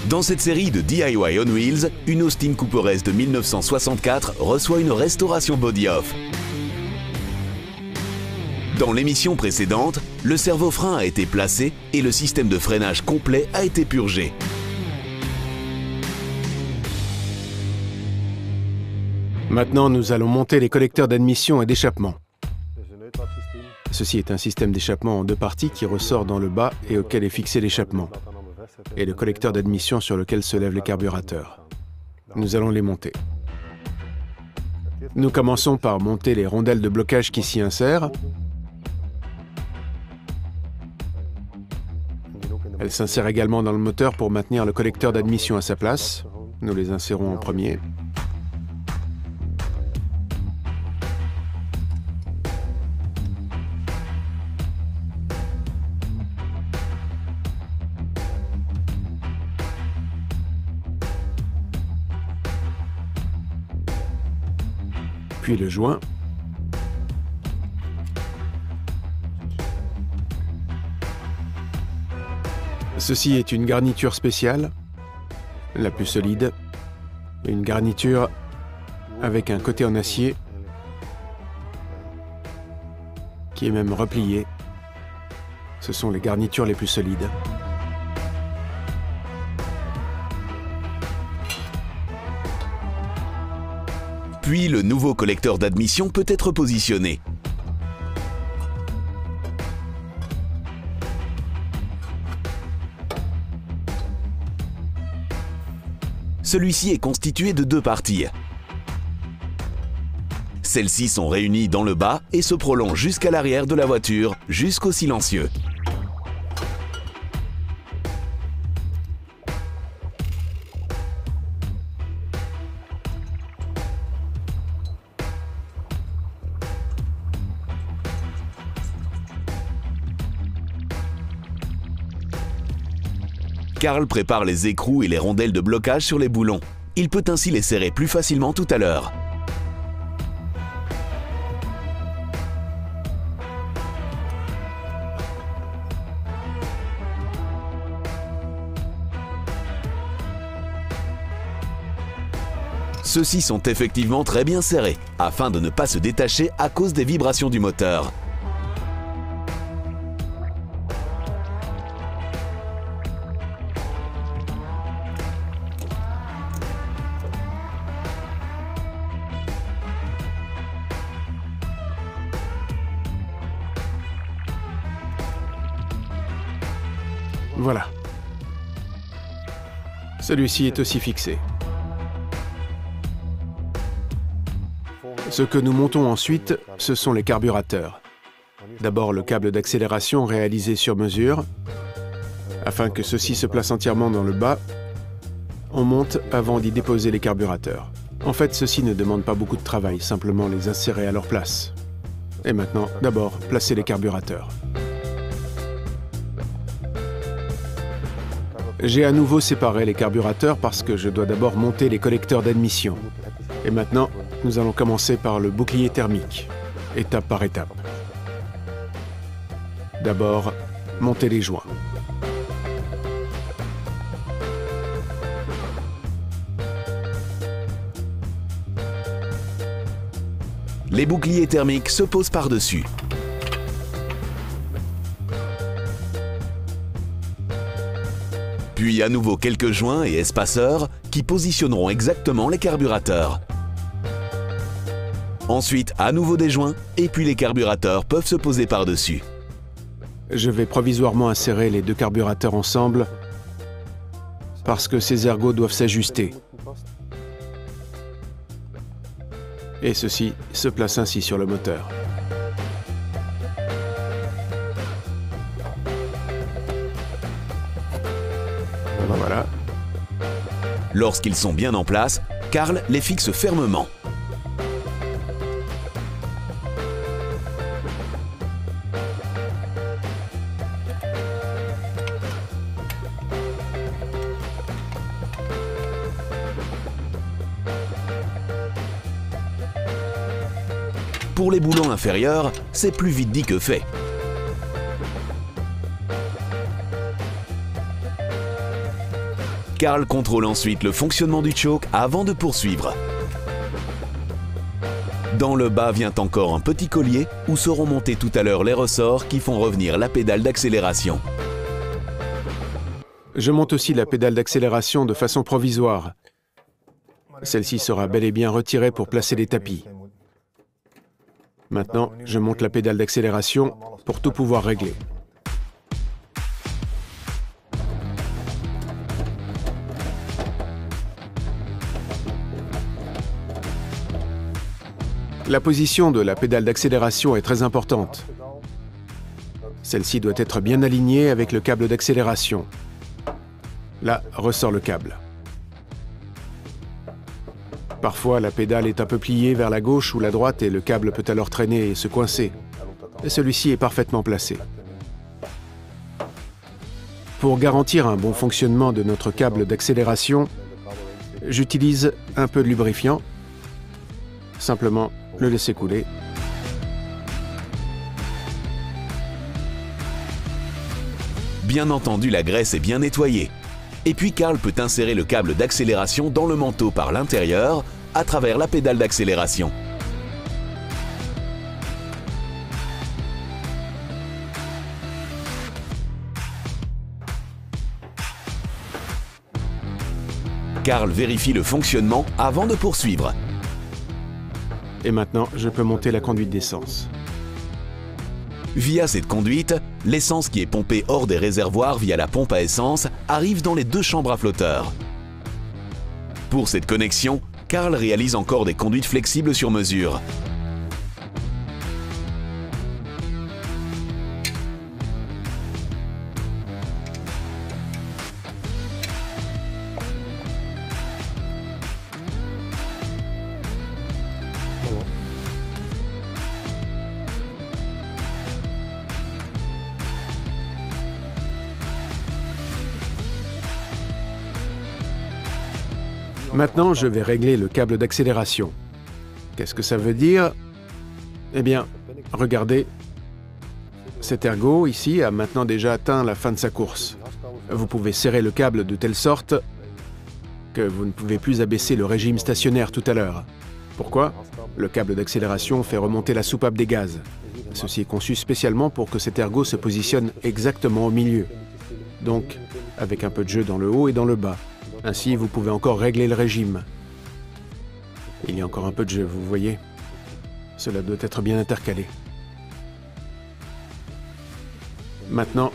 Dans cette série de DIY on Wheels, une Austin Cooper S de 1964 reçoit une restauration body-off. Dans l'émission précédente, le servo-frein a été placé et le système de freinage complet a été purgé. Maintenant, nous allons monter les collecteurs d'admission et d'échappement. Ceci est un système d'échappement en deux parties qui ressort dans le bas et auquel est fixé l'échappement, et le collecteur d'admission sur lequel se lèvent les carburateurs. Nous allons les monter. Nous commençons par monter les rondelles de blocage qui s'y insèrent. Elles s'insèrent également dans le moteur pour maintenir le collecteur d'admission à sa place. Nous les insérons en premier. Puis le joint. Ceci est une garniture spéciale, la plus solide, une garniture avec un côté en acier qui est même replié. Ce sont les garnitures les plus solides. Puis le nouveau collecteur d'admission peut être positionné. Celui-ci est constitué de deux parties. Celles-ci sont réunies dans le bas et se prolongent jusqu'à l'arrière de la voiture, jusqu'au silencieux. Carl prépare les écrous et les rondelles de blocage sur les boulons. Il peut ainsi les serrer plus facilement tout à l'heure. Ceux-ci sont effectivement très bien serrés, afin de ne pas se détacher à cause des vibrations du moteur. Voilà. Celui-ci est aussi fixé. Ce que nous montons ensuite, ce sont les carburateurs. D'abord le câble d'accélération réalisé sur mesure. Afin que ceci se place entièrement dans le bas, on monte avant d'y déposer les carburateurs. En fait, ceci ne demande pas beaucoup de travail, simplement les insérer à leur place. Et maintenant, d'abord, placer les carburateurs. J'ai à nouveau séparé les carburateurs parce que je dois d'abord monter les collecteurs d'admission. Et maintenant, nous allons commencer par le bouclier thermique, étape par étape. D'abord, monter les joints. Les boucliers thermiques se posent par-dessus. Puis à nouveau quelques joints et espaceurs qui positionneront exactement les carburateurs. Ensuite, à nouveau des joints, et puis les carburateurs peuvent se poser par-dessus. Je vais provisoirement insérer les deux carburateurs ensemble parce que ces ergots doivent s'ajuster. Et ceci se place ainsi sur le moteur. Voilà. Lorsqu'ils sont bien en place, Carl les fixe fermement. Pour les boulons inférieurs, c'est plus vite dit que fait. Karl contrôle ensuite le fonctionnement du choke avant de poursuivre. Dans le bas vient encore un petit collier où seront montés tout à l'heure les ressorts qui font revenir la pédale d'accélération. Je monte aussi la pédale d'accélération de façon provisoire. Celle-ci sera bel et bien retirée pour placer les tapis. Maintenant, je monte la pédale d'accélération pour tout pouvoir régler. La position de la pédale d'accélération est très importante. Celle-ci doit être bien alignée avec le câble d'accélération. Là, ressort le câble. Parfois, la pédale est un peu pliée vers la gauche ou la droite et le câble peut alors traîner et se coincer. Et celui-ci est parfaitement placé. Pour garantir un bon fonctionnement de notre câble d'accélération, j'utilise un peu de lubrifiant. Simplement le laisser couler. Bien entendu, la graisse est bien nettoyée. Et puis Karl peut insérer le câble d'accélération dans le manteau par l'intérieur à travers la pédale d'accélération. Karl vérifie le fonctionnement avant de poursuivre. Et maintenant, je peux monter la conduite d'essence. Via cette conduite, l'essence qui est pompée hors des réservoirs via la pompe à essence arrive dans les deux chambres à flotteurs. Pour cette connexion, Karl réalise encore des conduites flexibles sur mesure. Maintenant, je vais régler le câble d'accélération. Qu'est-ce que ça veut dire? Eh bien, regardez, cet ergot ici a maintenant déjà atteint la fin de sa course. Vous pouvez serrer le câble de telle sorte que vous ne pouvez plus abaisser le régime stationnaire tout à l'heure. Pourquoi? Le câble d'accélération fait remonter la soupape des gaz. Ceci est conçu spécialement pour que cet ergot se positionne exactement au milieu. Donc, avec un peu de jeu dans le haut et dans le bas. Ainsi, vous pouvez encore régler le régime. Il y a encore un peu de jeu, vous voyez. Cela doit être bien intercalé. Maintenant,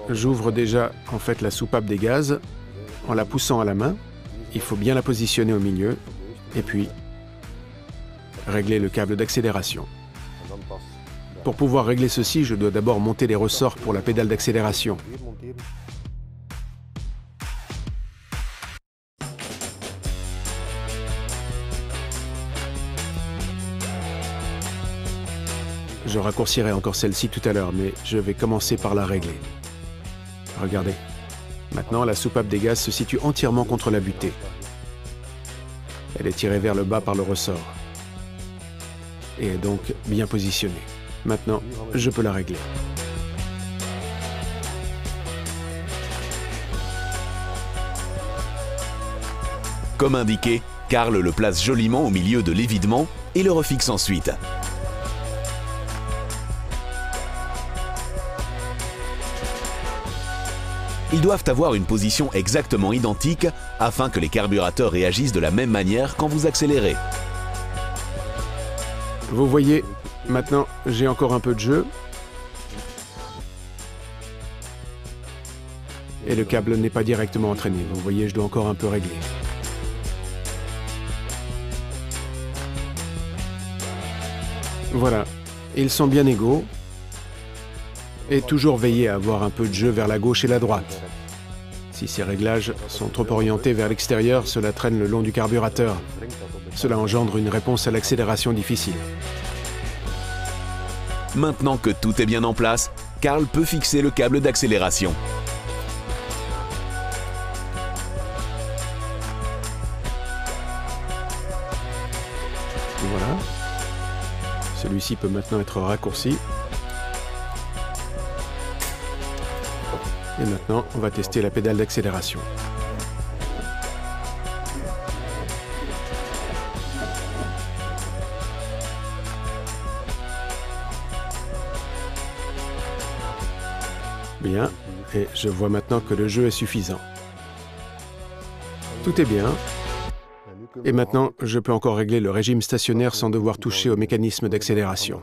j'ouvre déjà en fait la soupape des gaz en la poussant à la main. Il faut bien la positionner au milieu et puis régler le câble d'accélération. Pour pouvoir régler ceci, je dois d'abord monter les ressorts pour la pédale d'accélération. Je raccourcirai encore celle-ci tout à l'heure, mais je vais commencer par la régler. Regardez. Maintenant, la soupape des gaz se situe entièrement contre la butée. Elle est tirée vers le bas par le ressort. Et est donc bien positionnée. Maintenant, je peux la régler. Comme indiqué, Karl le place joliment au milieu de l'évidement et le refixe ensuite. Ils doivent avoir une position exactement identique afin que les carburateurs réagissent de la même manière quand vous accélérez. Vous voyez, maintenant, j'ai encore un peu de jeu. Et le câble n'est pas directement entraîné. Vous voyez, je dois encore un peu régler. Voilà, ils sont bien égaux. Et toujours veiller à avoir un peu de jeu vers la gauche et la droite. Si ces réglages sont trop orientés vers l'extérieur, cela traîne le long du carburateur. Cela engendre une réponse à l'accélération difficile. Maintenant que tout est bien en place, Karl peut fixer le câble d'accélération. Voilà. Celui-ci peut maintenant être raccourci. Et maintenant, on va tester la pédale d'accélération. Bien, et je vois maintenant que le jeu est suffisant. Tout est bien. Et maintenant, je peux encore régler le régime stationnaire sans devoir toucher au mécanisme d'accélération.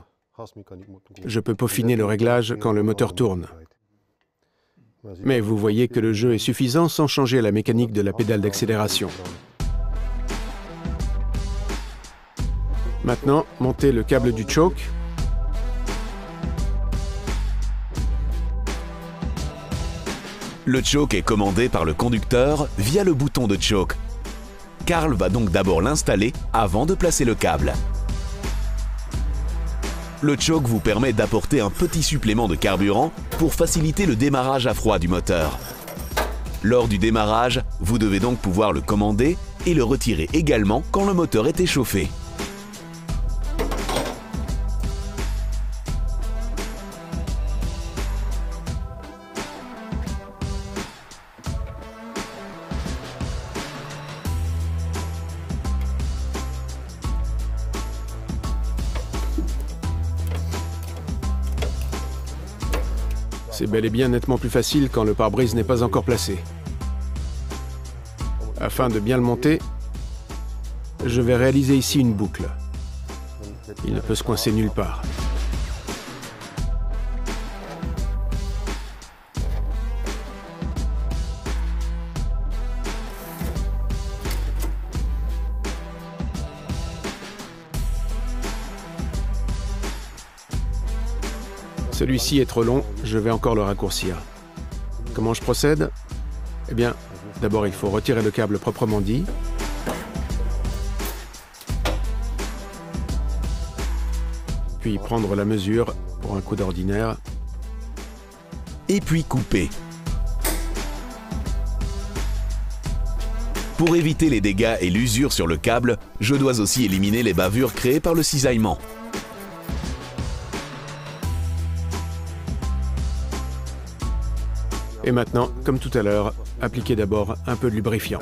Je peux peaufiner le réglage quand le moteur tourne. Mais vous voyez que le jeu est suffisant sans changer la mécanique de la pédale d'accélération. Maintenant, montez le câble du choke. Le choke est commandé par le conducteur via le bouton de choke. Karl va donc d'abord l'installer avant de placer le câble. Le choke vous permet d'apporter un petit supplément de carburant pour faciliter le démarrage à froid du moteur. Lors du démarrage, vous devez donc pouvoir le commander et le retirer également quand le moteur est échauffé. C'est bel et bien nettement plus facile quand le pare-brise n'est pas encore placé. Afin de bien le monter, je vais réaliser ici une boucle. Il ne peut se coincer nulle part. Celui-ci est trop long, je vais encore le raccourcir. Comment je procède? Eh bien, d'abord il faut retirer le câble proprement dit. Puis prendre la mesure pour un coup d'ordinaire. Et puis couper. Pour éviter les dégâts et l'usure sur le câble, je dois aussi éliminer les bavures créées par le cisaillement. Et maintenant, comme tout à l'heure, appliquez d'abord un peu de lubrifiant.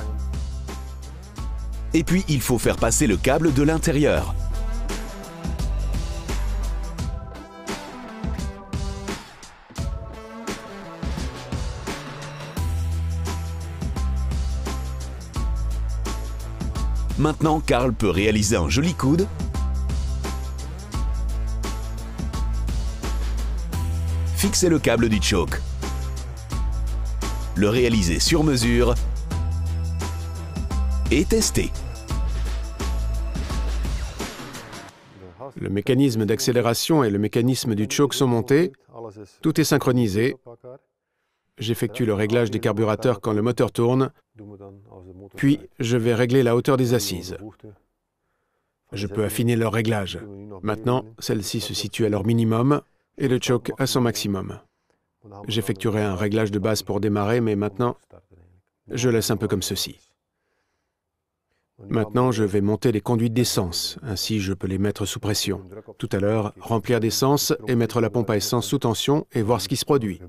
Et puis, il faut faire passer le câble de l'intérieur. Maintenant, Karl peut réaliser un joli coude. Fixer le câble du choke. Le réaliser sur mesure et tester. Le mécanisme d'accélération et le mécanisme du choke sont montés. Tout est synchronisé. J'effectue le réglage des carburateurs quand le moteur tourne. Puis, je vais régler la hauteur des assises. Je peux affiner leur réglage. Maintenant, celles-ci se situent à leur minimum et le choke à son maximum. J'effectuerai un réglage de base pour démarrer, mais maintenant, je laisse un peu comme ceci. Maintenant, je vais monter les conduites d'essence, ainsi je peux les mettre sous pression. Tout à l'heure, remplir d'essence et mettre la pompe à essence sous tension et voir ce qui se produit.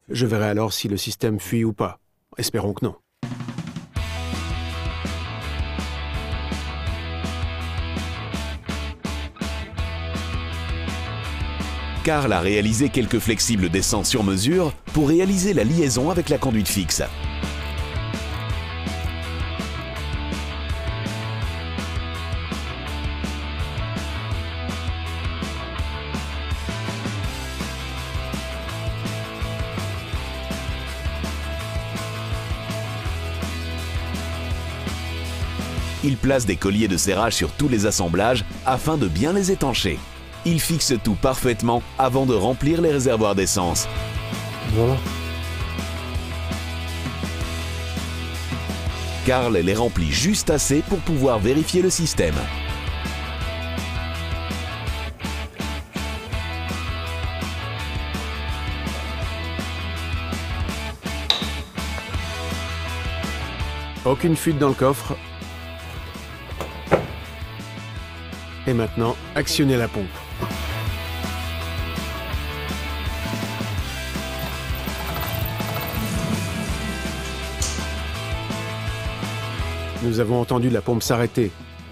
Je verrai alors si le système fuit ou pas. Espérons que non. Karl a réalisé quelques flexibles d'essence sur mesure pour réaliser la liaison avec la conduite fixe. Il place des colliers de serrage sur tous les assemblages afin de bien les étancher. Il fixe tout parfaitement avant de remplir les réservoirs d'essence. Voilà. Karl les remplit juste assez pour pouvoir vérifier le système. Aucune fuite dans le coffre. Et maintenant, actionnez la pompe. Nous avons entendu la pompe s'arrêter.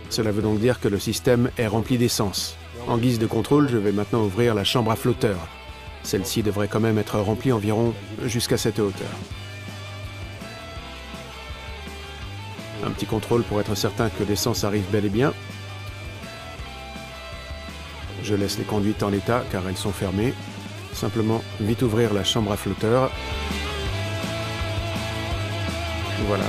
Cela veut donc dire que le système est rempli d'essence. En guise de contrôle, je vais maintenant ouvrir la chambre à flotteur. Celle-ci devrait quand même être remplie environ jusqu'à cette hauteur. Un petit contrôle pour être certain que l'essence arrive bel et bien. Je laisse les conduites en l'état car elles sont fermées. Simplement, vite ouvrir la chambre à flotteur. Voilà.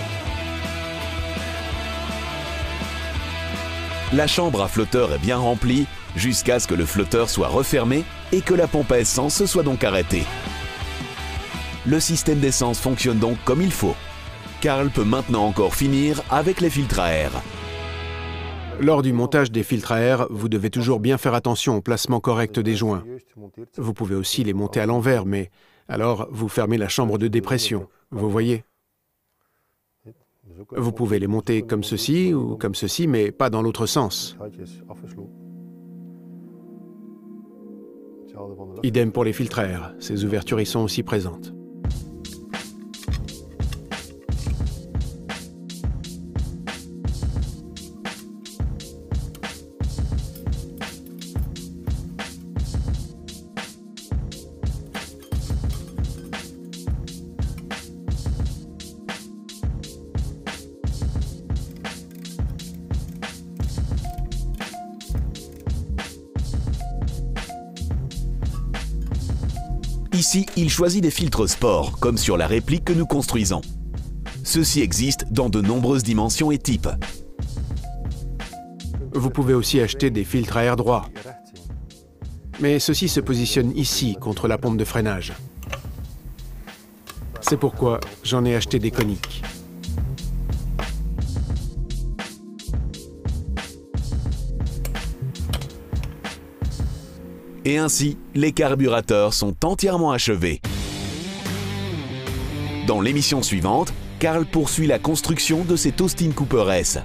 La chambre à flotteur est bien remplie jusqu'à ce que le flotteur soit refermé et que la pompe à essence se soit donc arrêtée. Le système d'essence fonctionne donc comme il faut. Karl peut maintenant encore finir avec les filtres à air. Lors du montage des filtres à air, vous devez toujours bien faire attention au placement correct des joints. Vous pouvez aussi les monter à l'envers, mais alors vous fermez la chambre de dépression. Vous voyez? Vous pouvez les monter comme ceci ou comme ceci, mais pas dans l'autre sens. Idem pour les filtres à air. Ces ouvertures y sont aussi présentes. Ici, il choisit des filtres sport, comme sur la réplique que nous construisons. Ceux-ci existent dans de nombreuses dimensions et types. Vous pouvez aussi acheter des filtres à air droit. Mais ceux-ci se positionnent ici, contre la pompe de freinage. C'est pourquoi j'en ai acheté des coniques. Et ainsi, les carburateurs sont entièrement achevés. Dans l'émission suivante, Karl poursuit la construction de cet Austin Cooper S.